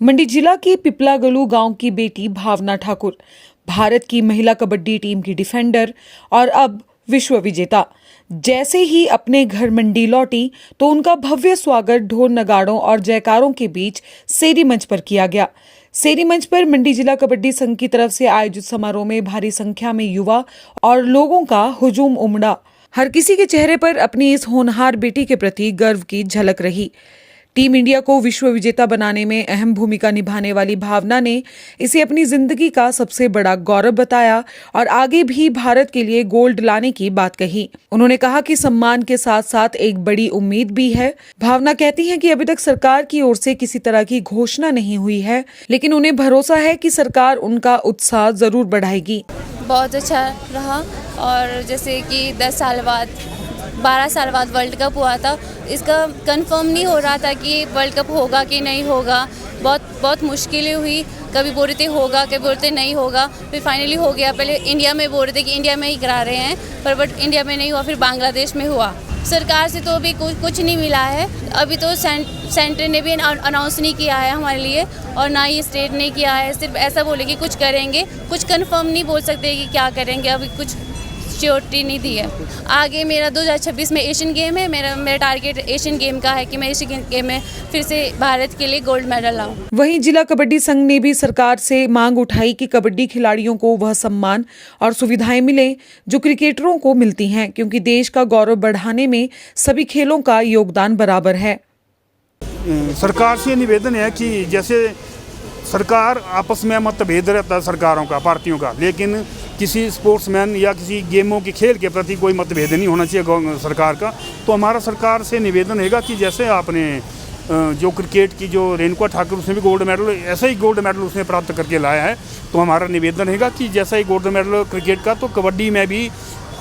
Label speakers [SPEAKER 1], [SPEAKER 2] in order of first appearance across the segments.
[SPEAKER 1] मंडी जिला के पिपलागलू गांव की बेटी भावना ठाकुर भारत की महिला कबड्डी टीम की डिफेंडर और अब विश्व विजेता। जैसे ही अपने घर मंडी लौटी तो उनका भव्य स्वागत ढोल नगाड़ों और जयकारों के बीच सेरी मंच पर किया गया। सेरी मंच पर मंडी जिला कबड्डी संघ की तरफ से आयोजित समारोह में भारी संख्या में युवा और लोगों का हुजूम उमड़ा। हर किसी के चेहरे पर अपनी इस होनहार बेटी के प्रति गर्व की झलक रही। टीम इंडिया को विश्व विजेता बनाने में अहम भूमिका निभाने वाली भावना ने इसे अपनी जिंदगी का सबसे बड़ा गौरव बताया और आगे भी भारत के लिए गोल्ड लाने की बात कही। उन्होंने कहा कि सम्मान के साथ साथ एक बड़ी उम्मीद भी है। भावना कहती हैं कि अभी तक सरकार की ओर से किसी तरह की घोषणा नहीं हुई है, लेकिन उन्हें भरोसा है कि सरकार उनका उत्साह जरूर बढ़ाएगी।
[SPEAKER 2] बहुत अच्छा रहा और जैसे कि 10 साल बाद 12 साल बाद वर्ल्ड कप हुआ था, इसका कंफर्म नहीं हो रहा था कि वर्ल्ड कप होगा कि नहीं होगा। बहुत मुश्किलें हुई, कभी बोल रहे थे होगा, कभी बोलते नहीं होगा, फिर फाइनली हो गया। पहले इंडिया में बोल रहे थे कि इंडिया में ही करा रहे हैं, पर बट इंडिया में नहीं हुआ, फिर बांग्लादेश में हुआ। सरकार से तो अभी कुछ नहीं मिला है। अभी तो सेंटर ने भी अनाउंस नहीं किया है हमारे लिए और ना ही स्टेट ने किया है। सिर्फ ऐसा बोले कि कुछ करेंगे, कुछ कंफर्म नहीं बोल सकते कि क्या करेंगे। अभी कुछ श्योरिटी नहीं दी है। आगे मेरा 2026 में एशियन गेम है। मेरा टारगेट एशियन गेम का है कि मैं एशियन गेम में फिर से भारत के लिए गोल्ड मेडल लाऊं।
[SPEAKER 1] वहीं जिला कबड्डी संघ ने भी सरकार से मांग उठाई कि कबड्डी खिलाड़ियों को वह सम्मान और सुविधाएं मिले जो क्रिकेटरों को मिलती हैं, क्योंकि देश का गौरव बढ़ाने में सभी खेलों का योगदान बराबर है।
[SPEAKER 3] सरकार से निवेदन है कि जैसे सरकार आपस में मतभेद रहता है सरकारों का, पार्टियों का, लेकिन किसी स्पोर्ट्समैन या किसी गेमों के खेल के प्रति कोई मतभेद नहीं होना चाहिए सरकार का। तो हमारा सरकार से निवेदन है कि जैसे आपने जो क्रिकेट की जो रेणुका ठाकुर, उसने भी गोल्ड मेडल, ऐसा ही गोल्ड मेडल उसने प्राप्त करके लाया है। तो हमारा निवेदन है कि जैसा ही गोल्ड मेडल क्रिकेट का, तो कबड्डी में भी,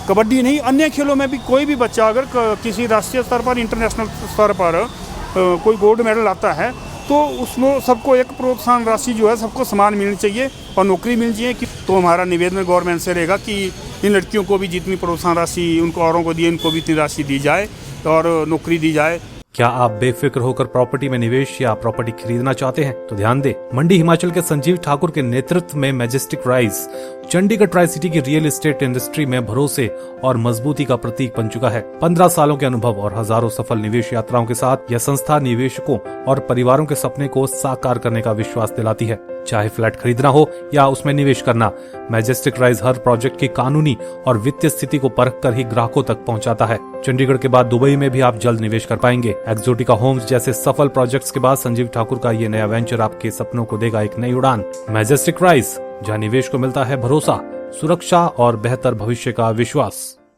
[SPEAKER 3] कबड्डी नहीं अन्य खेलों में भी कोई भी बच्चा अगर किसी राष्ट्रीय स्तर पर, इंटरनेशनल स्तर पर कोई गोल्ड मेडल आता है तो उसमें सबको एक प्रोत्साहन राशि जो है सबको समान मिलनी चाहिए और नौकरी मिलनी चाहिए। तो हमारा निवेदन गवर्नमेंट से रहेगा कि इन लड़कियों को भी जितनी प्रोत्साहन राशि उनको औरों को दी, इनको भी इतनी राशि दी जाए और नौकरी दी जाए।
[SPEAKER 4] क्या आप बेफिक्र होकर प्रॉपर्टी में निवेश या प्रॉपर्टी खरीदना चाहते हैं? तो ध्यान दें, मंडी हिमाचल के संजीव ठाकुर के नेतृत्व में majestic rise Chandigarh tri city की रियल एस्टेट इंडस्ट्री में भरोसे और मजबूती का प्रतीक बन चुका है। 15 सालों के अनुभव और हजारों सफल निवेश यात्राओं के साथ यह संस्था निवेशकों और परिवारों के सपने को साकार करने का विश्वास दिलाती है। चाहे फ्लैट खरीदना हो या उसमें निवेश करना, मैजेस्टिक राइज हर प्रोजेक्ट की कानूनी और वित्तीय स्थिति को परख कर ही ग्राहकों तक पहुंचाता है। चंडीगढ़ के बाद दुबई में भी आप जल्द निवेश कर पाएंगे। एक्सोटिका होम्स जैसे सफल प्रोजेक्ट्स के बाद संजीव ठाकुर का ये नया वेंचर आपके सपनों को देगा एक नई उड़ान। मैजेस्टिक राइज, जहां निवेश को मिलता है भरोसा, सुरक्षा और बेहतर भविष्य का विश्वास।